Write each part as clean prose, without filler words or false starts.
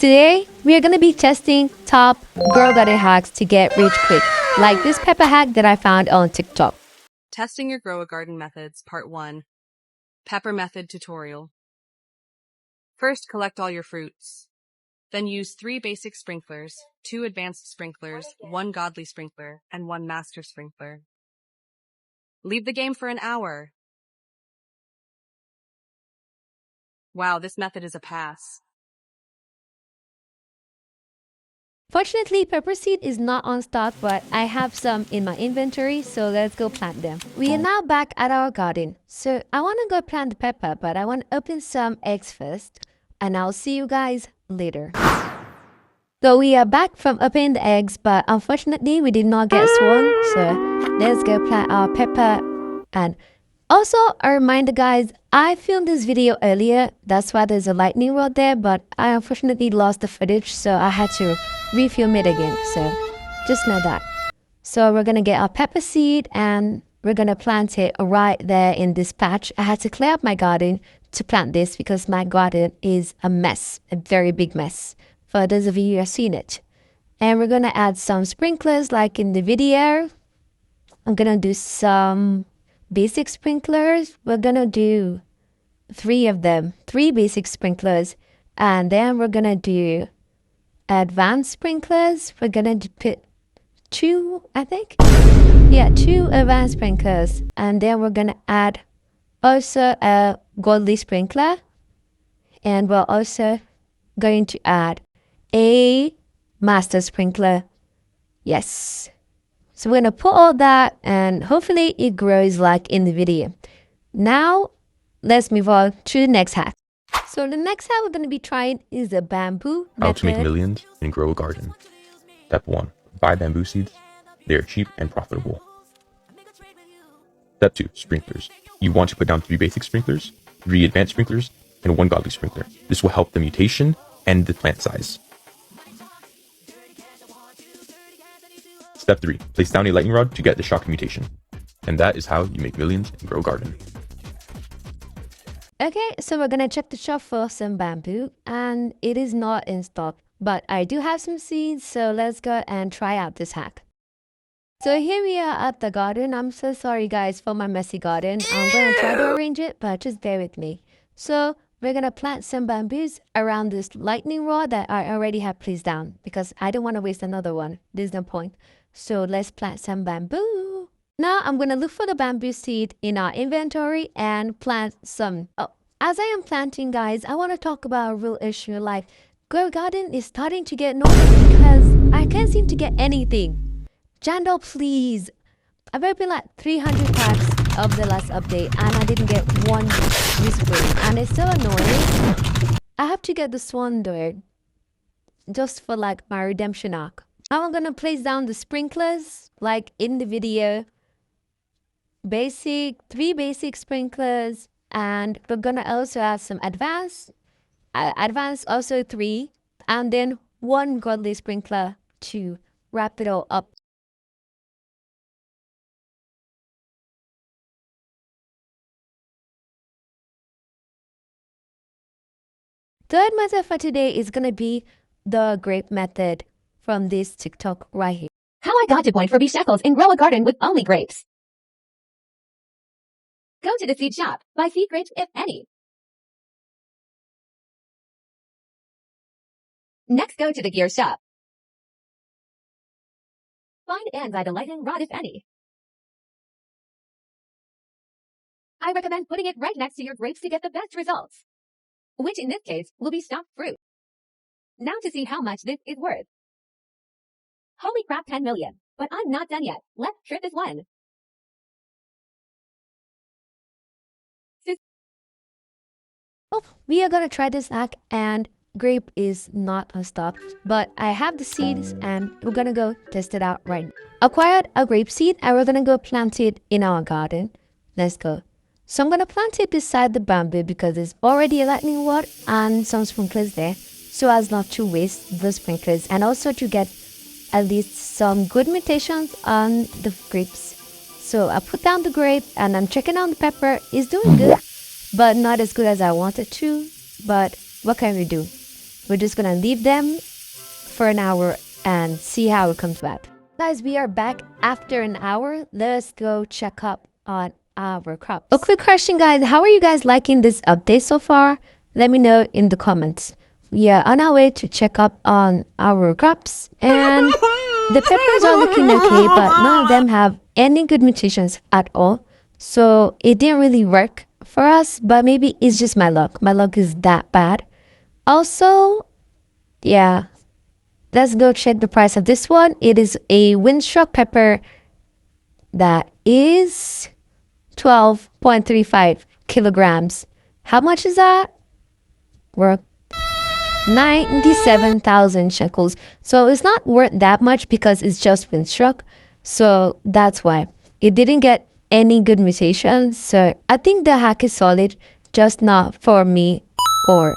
Today, we are going to be testing top grow garden hacks to get rich quick, like this pepper hack that I found on TikTok. Testing your grow a garden methods, part 1. Pepper method tutorial. First, collect all your fruits. Then use 3 basic sprinklers, 2 advanced sprinklers, 1 godly sprinkler, and 1 master sprinkler. Leave the game for an hour. Wow, this method is a pass. Fortunately, pepper seed is not on stock, but I have some in my inventory, so let's go plant them. We are now back at our garden. So I want to go plant the pepper, but I want to open some eggs first, and I'll see you guys later. So we are back from opening the eggs, but unfortunately we did not get swarm, so let's go plant our pepper. And also a reminder guys, I filmed this video earlier, that's why there's a lightning rod there, but I unfortunately lost the footage, so I had to refilm it again, so just know that. So we're gonna get our pepper seed and we're gonna plant it right there in this patch. I had to clear up my garden to plant this because my garden is a mess, a very big mess, for those of you who have seen it. And we're gonna add some sprinklers like in the video. I'm gonna do some basic sprinklers. We're gonna do 3 of them, 3 basic sprinklers, and then we're gonna do advanced sprinklers. We're gonna put 2, I think. Yeah, 2 advanced sprinklers, and then we're gonna add also a godly sprinkler, and we're also going to add a master sprinkler. Yes. So we're gonna put all that and hopefully it grows like in the video. Now let's move on to the next hack. So the next hack we're gonna be trying is the bamboo method. How to make millions and grow a garden. Step 1. Buy bamboo seeds. They are cheap and profitable. Step 2. Sprinklers. You want to put down 3 basic sprinklers, 3 advanced sprinklers, and 1 godly sprinkler. This will help the mutation and the plant size. Step 3. Place down a lightning rod to get the shock mutation. And that is how you make millions and grow a garden. Okay, so we're gonna check the shop for some bamboo, and it is not in stock, but I do have some seeds, so let's go and try out this hack. So here we are at the garden. I'm so sorry guys for my messy garden. I'm gonna try to arrange it, but just bear with me. So we're gonna plant some bamboos around this lightning rod that I already have placed down because I don't want to waste another one. There's no point. So let's plant some bamboo. Now I'm gonna look for the bamboo seed in our inventory and plant some. Oh, as I am planting guys, I want to talk about a real issue. Like, grow garden is starting to get annoying because I can't seem to get anything. Jandal, please. I've opened like 300 packs of the last update and I didn't get one this week, and it's so annoying. I have to get the swan though, just for like my redemption arc. Now I'm gonna place down the sprinklers like in the video. 3 basic sprinklers, and we're gonna also add some advanced also 3, and then 1 godly sprinkler to wrap it all up. Third method for today is gonna be the grape method from this TikTok right here. How I got to point for B-shekels and grow a garden with only grapes. Go to the seed shop, buy seed grapes if any. Next go to the gear shop. Find and buy the lightning rod if any. I recommend putting it right next to your grapes to get the best results, which in this case will be stock fruit. Now to see how much this is worth. Holy crap, 10 million. But I'm not done yet. Let's try this one. Oh, we are gonna try this hack, and grape is not on stock, but I have the seeds and we're gonna go test it out right now. Acquired a grape seed and we're gonna go plant it in our garden. Let's go. So I'm gonna plant it beside the bamboo because there's already a lightning rod and some sprinklers there, so as not to waste the sprinklers and also to get at least some good mutations on the grapes. So I put down the grape and I'm checking on the pepper. It's doing good, but not as good as I wanted to. But what can we do? We're just gonna leave them for an hour and see how it comes back. Guys, we are back after an hour. Let's go check up on our crops. A quick question, guys. How are you guys liking this update so far? Let me know in the comments. We are on our way to check up on our crops, and the peppers are looking okay, but none of them have any good mutations at all. So it didn't really work for us, but maybe it's just my luck. My luck is that bad. Also, yeah, let's go check the price of this one. It is a windstruck pepper that is 12.35 kilograms. How much is that? We're 97,000 shekels. So it's not worth that much because it's just windstruck. So that's why it didn't get any good mutations. So I think the hack is solid, just not for me or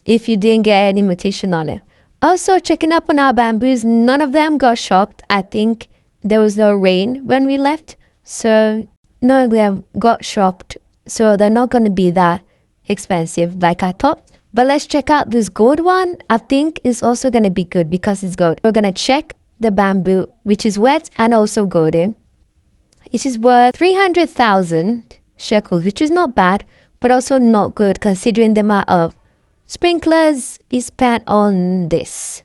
if you didn't get any mutation on it. Also, checking up on our bamboos, none of them got shocked. I think there was no rain when we left, so none of them got shocked. So they're not going to be that expensive like I thought. But let's check out this gold one. I think it's also going to be good because it's gold. We're going to check the bamboo, which is wet and also golden. It is worth 300,000 shekels, which is not bad, but also not good considering the amount of sprinklers is spent on this.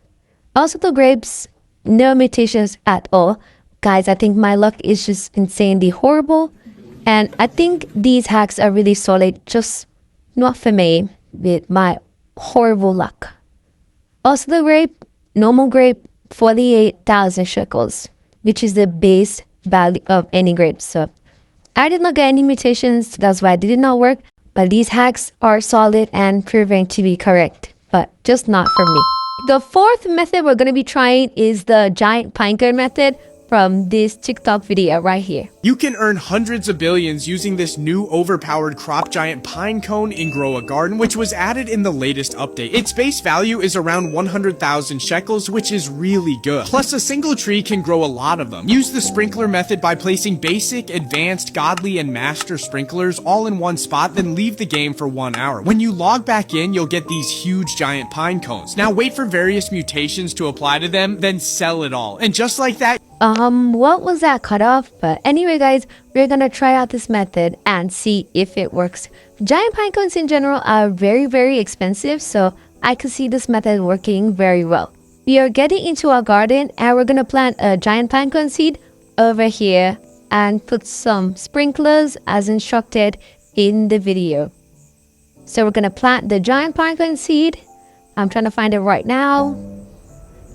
Also the grapes, no mutations at all. Guys, I think my luck is just insanely horrible. And I think these hacks are really solid, just not for me with my horrible luck. Also the grape, normal grape, 48,000 shekels, which is the base value of any grape. So I did not get any mutations, that's why it did not work. But these hacks are solid and proving to be correct, but just not for me. The fourth method we're going to be trying is the giant pinecone method from this TikTok video right here. You can earn hundreds of billions using this new overpowered crop giant pinecone in Grow a Garden, which was added in the latest update. Its base value is around 100,000 shekels, which is really good. Plus, a single tree can grow a lot of them. Use the sprinkler method by placing basic, advanced, godly, and master sprinklers all in one spot, then leave the game for 1 hour. When you log back in, you'll get these huge giant pine cones. Now wait for various mutations to apply to them, then sell it all. And just like that, what was that cut off? But anyway, guys, we're gonna try out this method and see if it works. Giant pine cones in general are very, very expensive, so I could see this method working very well. We are getting into our garden and we're gonna plant a giant pine cone seed over here and put some sprinklers as instructed in the video. So we're gonna plant the giant pine cone seed. I'm trying to find it right now.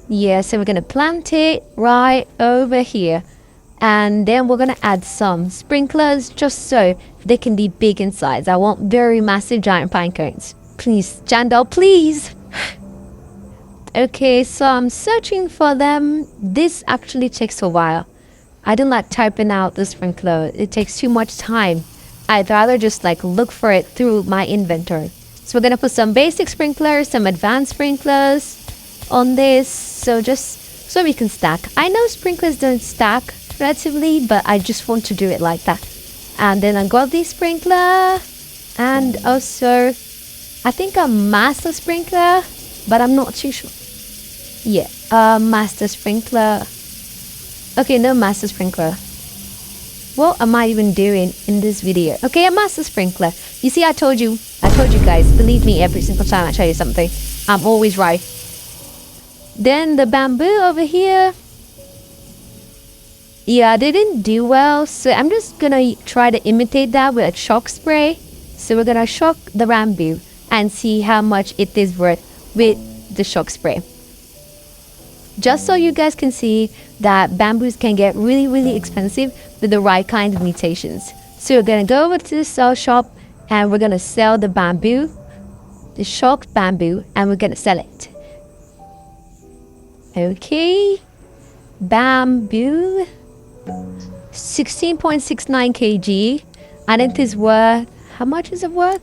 Yeah, so we're going to plant it right over here. And then we're going to add some sprinklers just so they can be big in size. I want very massive giant pine cones. Please, Jandal, please. Okay, so I'm searching for them. This actually takes a while. I don't like typing out the sprinkler. It takes too much time. I'd rather just like look for it through my inventory. So we're going to put some basic sprinklers, some advanced sprinklers on this, so just so we can stack. I know sprinklers don't stack relatively, but I just want to do it like that. And then I got this sprinkler and also I think a master sprinkler, but I'm not too sure. Yeah, master sprinkler. Okay, no master sprinkler. What am I even doing in this video? Okay, a master sprinkler. You see, I told you guys, believe me every single time I tell you something. I'm always right. Then the bamboo over here. Yeah, they didn't do well. So I'm just gonna try to imitate that with a shock spray. So we're gonna shock the bamboo and see how much it is worth with the shock spray. Just so you guys can see that bamboos can get really, really expensive with the right kind of mutations. So we're gonna go over to the sell shop and we're gonna sell the bamboo, the shocked bamboo, and we're gonna sell it. Okay, bamboo, 16.69 kg, and it is worth, how much is it worth?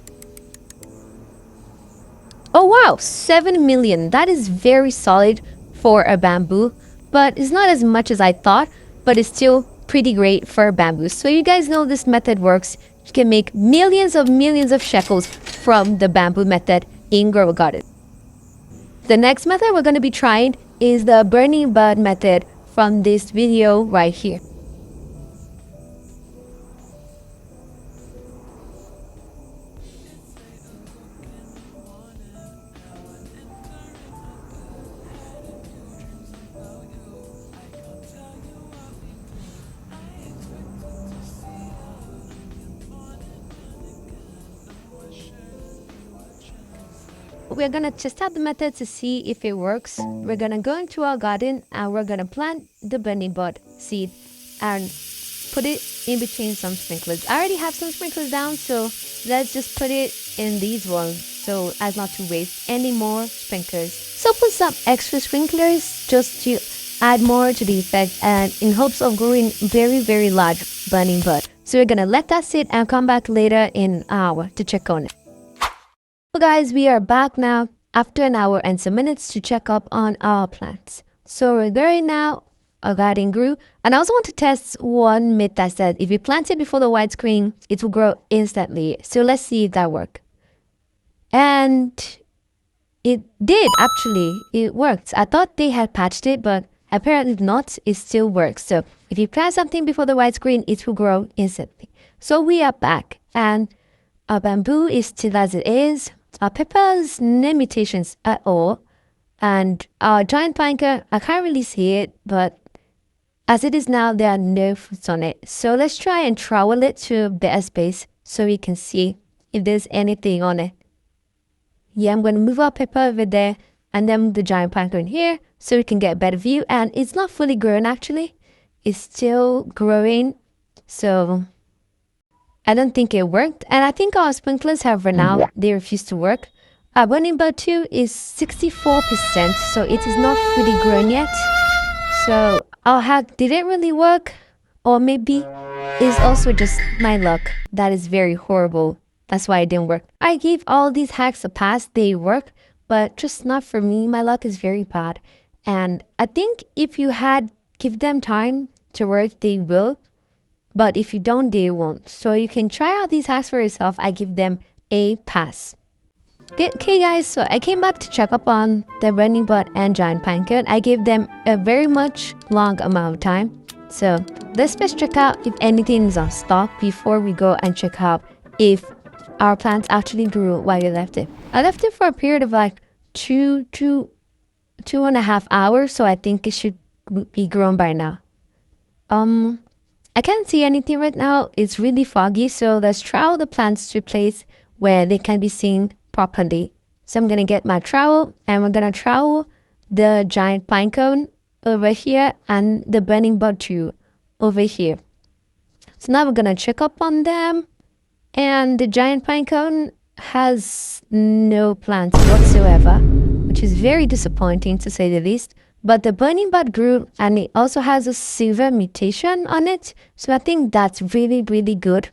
Oh wow, 7 million. That is very solid for a bamboo, but it's not as much as I thought, but it's still pretty great for a bamboo. So you guys know this method works. You can make millions of shekels from the bamboo method in Grow a Garden. The next method we're going to be trying is the burning bud method from this video right here. We're gonna test out the method to see if it works. We're gonna go into our garden and we're gonna plant the burning bud seed and put it in between some sprinklers. I already have some sprinklers down, so let's just put it in these ones so as not to waste any more sprinklers. So put some extra sprinklers just to add more to the effect and in hopes of growing very large burning bud. So we're gonna let that sit and come back later in an hour to check on it. So guys, we are back now after an hour and some minutes to check up on our plants. So we're going now, our garden grew. And I also want to test one myth that said if you plant it before the widescreen, it will grow instantly. So let's see if that works. And it did actually, it worked. I thought they had patched it, but apparently not, it still works. So if you plant something before the widescreen, it will grow instantly. So we are back and our bamboo is still as it is. Our peppers, no mutations at all. And our giant pinecone, I can't really see it, but as it is now, there are no fruits on it. So let's try and trowel it to a better space so we can see if there's anything on it. Yeah, I'm going to move our pepper over there and then the giant pinecone here so we can get a better view. And it's not fully grown actually. It's still growing. So I don't think it worked, and I think our sprinklers have run out. They refuse to work. Our burning bud 2 is 64%, so it is not fully grown yet. So our hack didn't really work, or maybe it's also just my luck. That is very horrible. That's why it didn't work. I gave all these hacks a pass. They work, but just not for me. My luck is very bad. And I think if you had give them time to work, they will. But if you don't, they won't. So you can try out these hacks for yourself. I give them a pass. Okay guys, so I came back to check up on the burning bud and giant pinecone. I gave them a very much long amount of time. So let's just check out if anything is on stock before we go and check out if our plants actually grew while you left it. I left it for a period of like two and a half hours, so I think it should be grown by now. I can't see anything right now. It's really foggy, so let's trowel the plants to a place where they can be seen properly. So I'm gonna get my trowel and we're gonna trowel the giant pinecone over here and the burning bud tree over here. So now we're gonna check up on them, and the giant pinecone has no plants whatsoever, which is very disappointing to say the least. But the burning bud grew and it also has a silver mutation on it. So I think that's really good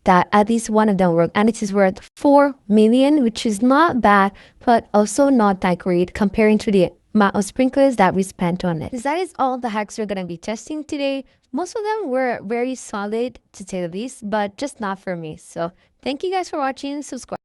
that at least one of them worked. And it is worth 4 million, which is not bad, but also not that great comparing to the amount of sprinklers that we spent on it. That is all the hacks we're going to be testing today. Most of them were very solid to say the least, but just not for me. So thank you guys for watching. Subscribe.